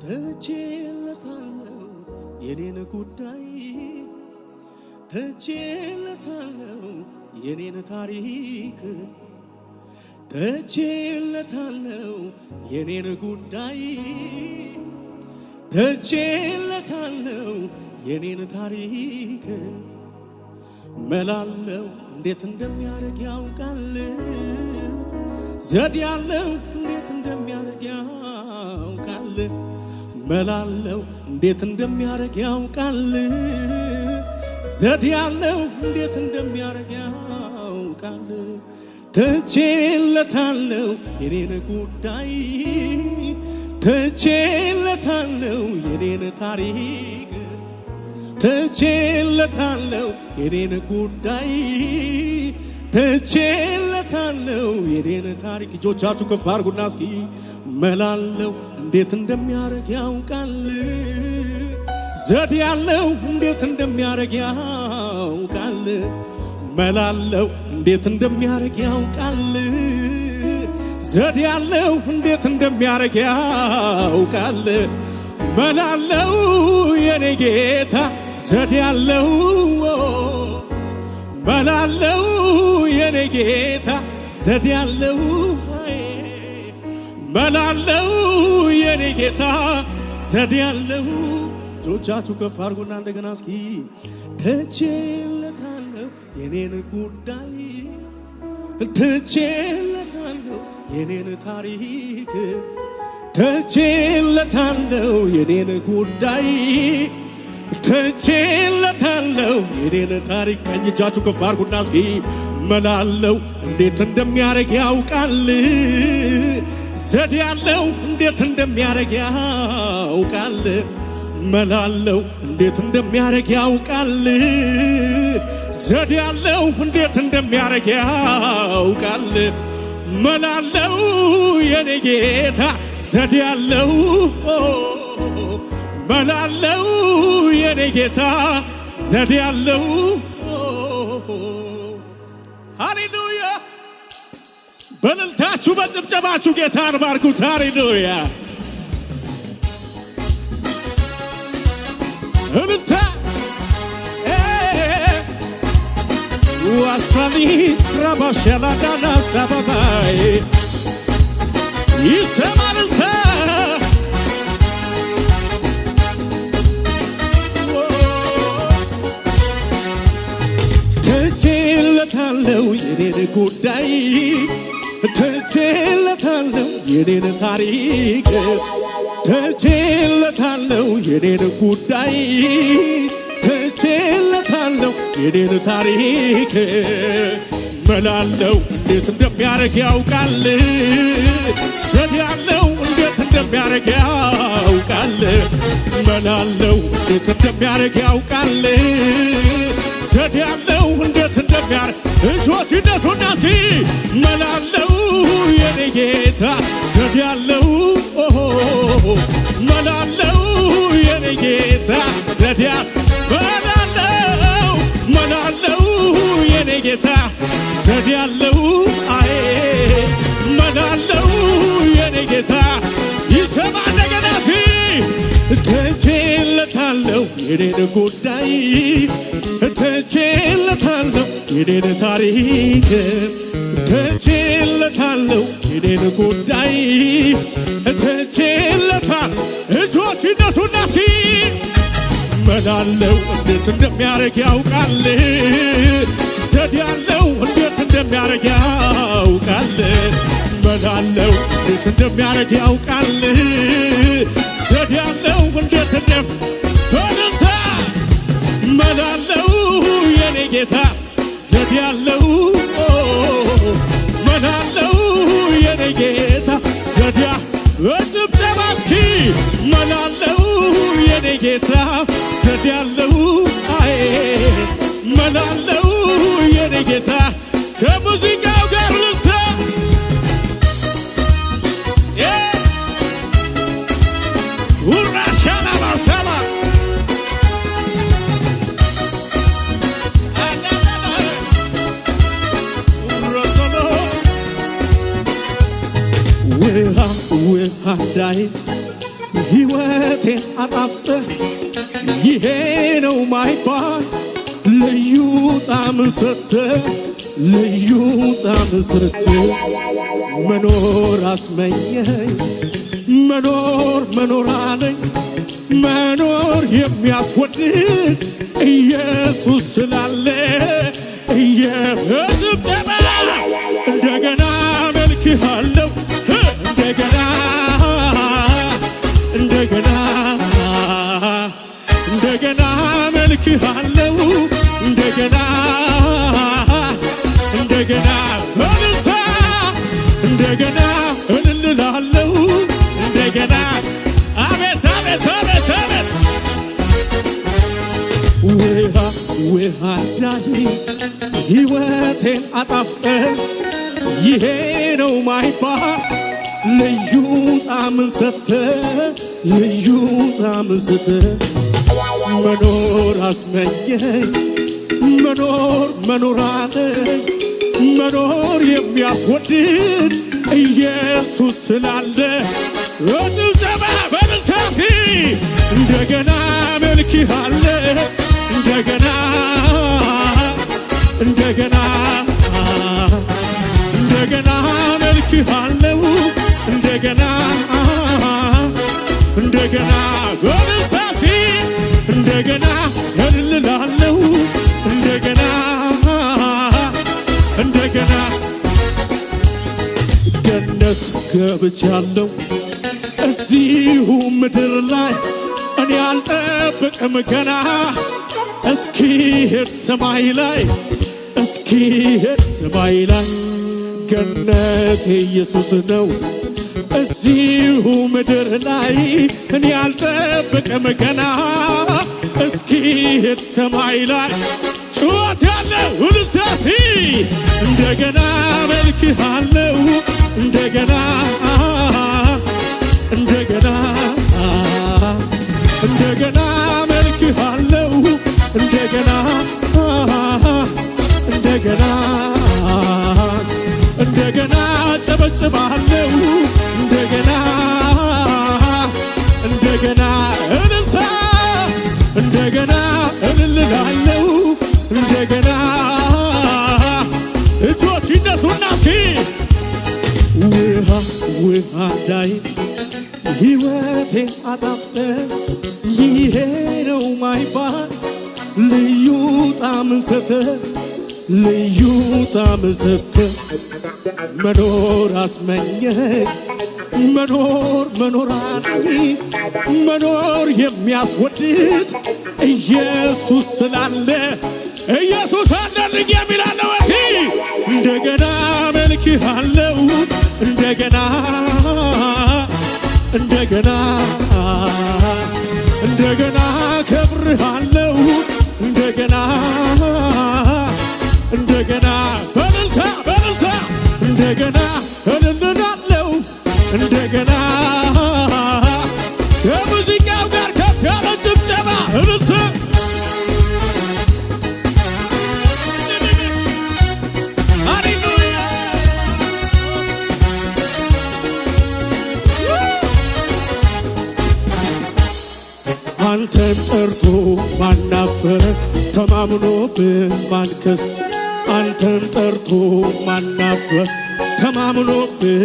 ተቼለታለው የኔን ጉዳይ ተቼለታለው የኔን ታሪክ ተቼለታለው የኔን ጉዳይ ተቼለታለው የኔን ታሪክ መላለው እንዴት እንደሚያረግ ያውቃል ዘዴ ያለው እንዴት እንደሚያረግ ያውቃል መላለው እንዴት እንደሚያረግ ያውቃል ዘዴ ያለው እንዴት እንደሚያረግ ያውቃል ተቼለታለው የኔን ጉዳይ ተቼለታለው የኔን ታሪክ ተቼለታለው የኔን ጉዳይ ተቼለታለው የኔን ታሪክ እጆቻችሁ ከፍ አድርጉና እስኪ መላለው እንዴት እንደሚያረግ ያውቃል ዘዴ ያለው እንዴት እንደሚያረግ ያውቃል መላለው እንዴት እንደሚያረግ ያውቃል ዘዴ ያለው እንዴት እንደሚያረግ ያውቃል መላለው የኔ ጌታ ዘዴ ያለው መላለው የኔ ጌታ ዘዴ ያለው መላለው የኔ ጌታ ዘዴ ያለው እጆቻችሁ ከፍ አድርጉና እንደገና እስኪ ተቼለታለው የኔን ጉዳይ ተቼለታለው የኔን ታሪክ ተቼለታለው የኔን ጉዳይ ተቼለታለው የኔን ታሪክ ቀኝ እጃችሁ ከፍ አድርጉና እስኪ መላለው እንዴት እንደሚያረግ ያውቃል ዘዴ ያለው እንዴት እንደሚያረግ ያውቃል መላለው እንዴት እንደሚያረግ ያውቃል ዘዴ ያለው እንዴት እንደሚያረግ ያውቃል መላለው የኔ ጌታ ዘዴ ያለው መላለው የኔ ጌታ ዘዴ ያለው ሃሌሉያ በእልልታችሁ በጭብጨባችሁ ጌታን ባርኩት ሃሌሉያ እልልታ ዋሳኒ ረባሸላዳና ሰባባይ ይሰማልታ ተቼለታለው የኔን ጉዳይ ተቼለታለው የኔን ታሪክ ተቼለታለው የኔን ጉዳይ ተቼለታለው የኔን ታሪክ መላለው እንዴት እንደሚያረግ ያውቃል ዘዴ ያለው እንዴት እንደሚያረግ ያውቃል መላለው እንዴት እንደሚያረግ ያውቃል ዘዴ ያለው እንዴት እንደሚያረግ እጆች ይነሱና ሲ መላለው የኔ ጌታ ዘዴ ያለው መላለው የኔ ጌታ ዘዴ መላለው የኔ ጌታ ዘዴ ያለው አይ መላለው የኔ ጌታ ይሰማ እንደገና ሲ ተቼለታለው የኔን ጉዳይ ተቼለታለው የኔን ታሪክ ተቼለታለው የኔን ጉዳይ ተቼለታል እጆች ይነሱና ሲ መላለው እንዴት እንደሚያረግ ያውቃል ዘዴ ያለው እንዴት እንደሚያረግ ያውቃል መላለው እንዴት እንደሚያረግ ያውቃል ዘዴ ያለው እንዴት እንደሚያረግ መላለው የኔ ጌታ ዘዴ ያለው መላለው የኔ ጌታ ዘዴ በጭብጨባ እስኪ መላለው የኔ ጌታ ዘዴ ያለው አይ መላለው የኔ ጌታ ከሙዚቃው ጋር ልልታ ውራሻና ማሰባ ውሃ እንዳይ ሕይወት ሕይወቴን አጣፍጠ ይሄ ነው ማይባል ልዩ ጣዕም ሰጠ ልዩ ጣዕም ሰጠ መኖር አስመኘኝ መኖር አለኝ መኖር የሚያስወድድ ኢየሱስ ስላለ እየበዝብተባ እንደገና መልክሃለሁ እንደገና መልክሃለሁ እንደገና እልልታ እንደገና እልልላለሁ እንደገና አቤት አቤት አቤት አቤት ውሃ ዳሂ ሕይወቴን አጣፍጠ ይሄ ነው ማይባል ልዩ ጣዕም ሰጠ ልዩ ጣዕም ሰጠ መኖር አስመኘኝ መኖር አለኝ መኖር የሚያስወድድ ኢየሱስ ስላለ ወጭብጨባ በልታፊ እንደገና መልክሃለ እንደገና መልክሃለው እንደገና በልታፊ እንደገና እልልላለሁ እንደገና ገነት ገብቻለሁ እዚሁ ምድር ላይ እኔ አልጠብቅም ገና እስኪሄድ ሰማይ ላይ ገነት ኢየሱስ ነው እዚሁ ምድር ላይ እኔ አልጠብቅም ገና እስኪሄድ ሰማይ ላይ ጩኸት ያለው ሁልሳሲ እንደገና መልክሃለው እንደገና መልክሃለው እንደገና ጨበጭባለው እንደገና እልልታ እንደገና እልልላለሁ እንደገና እጆች ይነሱና ውሃ ዳይ ሕይወቴን አጣፍጠ ይሄ ነው ማይባል ልዩ ጣዕም ሰጠ መኖር አስመኘኝ መኖር አለኝ መኖር የሚያስወድድ ኢየሱስ ስላለ ኢየሱስ አለልኝ የሚላለው እሲ እንደገና መልክሃለው እንደገና ከብርሃለው እንደገና በልልታ እንደገና እልልላለሁ እንደገና ከሙዚቃው ጋር ከፍ ያለ ጭብጨባ እልልታ ሃሌሉያ አንተን ጠርቶ ማናፈረ ተማምኖብህ ማንከስ አንተን ጠርቶ ማናፈረ ተማምኖብህ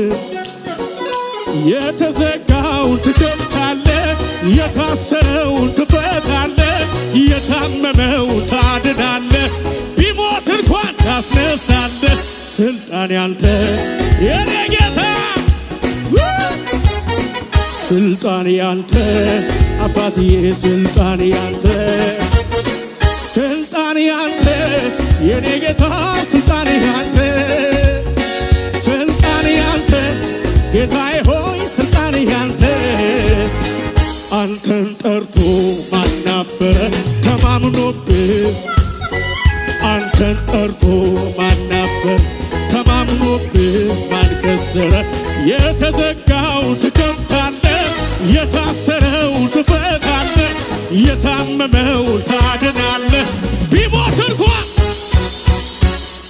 የተዘጋውን ትከፍታለህ የታሰረውን ትፈታለህ የታመመውን ታድናለህ ቢሞት እንኳን ታስነሳለህ ስልጣን ያንተ የኔ ጌታ ስልጣን ያንተ አባትዬ ስልጣን ያንተ የኔ ጌታ ስልጣን ያንተ ጌታዬ ሆይ ስልጣን ያንተ አንተን ጠርቶ ማናፈረ ተማምኖብህ አንተን ጠርቶ ማናፈረ ተማምኖብህ ማንከሰረ የተዘጋውን ትከፍታለህ የታሰረውን ትፈታለህ የታመመውን ታድናለህ ቢሞት እንኳን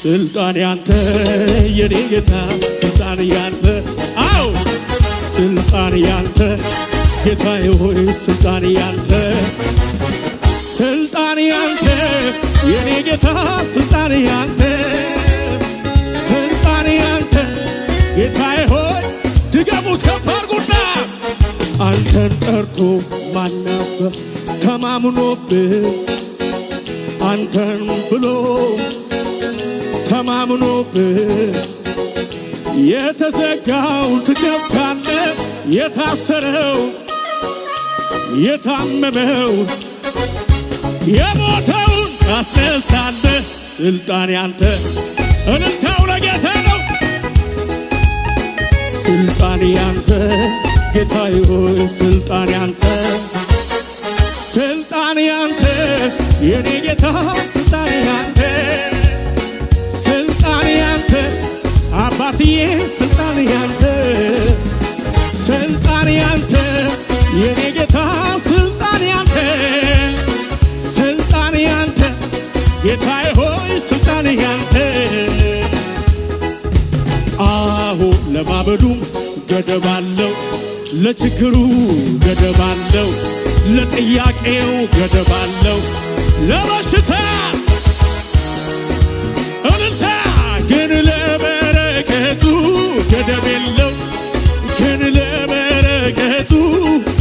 ስልጣን ያንተ የኔ ጌታ ስልጣን ያንተ አው ስልጣን ያንተ ጌታዬ ሆይ ስልጣን ያንተ ስልጣን ያንተ የኔ ጌታ ስልጣን ያንተ ስልጣን ያንተ ጌታዬ ሆይ ድገሙት ከፍ አድርጉና አንተን ጠርቶ ማናፈር ተማምኖብህ አንተን ብሎ ተማምኖብህ የተዘጋው ትከፍታለህ የታሰረው የታመመው የሞተውን ታስነሳለህ ስልጣን ያንተ እልልታው ለጌታ ነው ስልጣን ያንተ ጌታዬ ሆይ ስልጣን ያንተ ስልጣን ያንተ የኔ ጌታ ስልጣን ያንተ ስልጣን ያንተ አባትዬ ስልጣን ያንተ ስልጣን ያንተ የኔ ጌታ ስልጣን ያንተ ስልጣን ያንተ ጌታዬ ሆይ ስልጣን ያንተ አሁ ለማበዱም ገደብ አለው ለችግሩ ገደብ አለው ለጥያቄው ገደብ አለው ለበሽታ እልልታ ግን ለበረከቱ ገደብ የለው ግን ለበረከቱ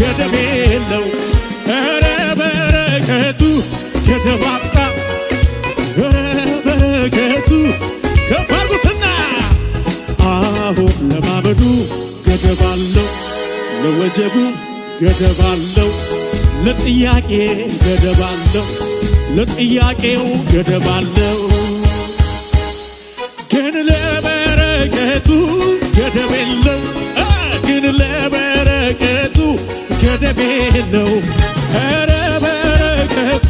ገደብ የለው ኧረ በረከቱ ገደብ አጣ ኧረ በረከቱ ከፍ አድርጉትና አሁን ለማበዱ ገደብ አለው ለወጀቡ ገደብ አለው ለጥያቄ ገደብ አለው ለጥያቄው ገደብ አለው ግን ለበረከቱ ገደብ የለው ግን ለበረከቱ ገደብ የለው ኧረ በረከቱ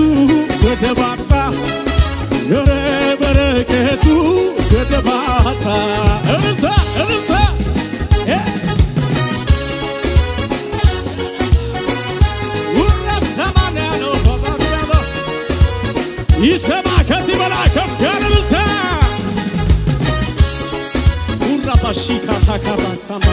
ገደብ አጣ ኧረ በረከቱ ገደብ አጣ እልልታ እልልታ ይሰማ ከዚህ በላይ ከፍ ያለ እልልታ ውራባሺ ካታካባሳማ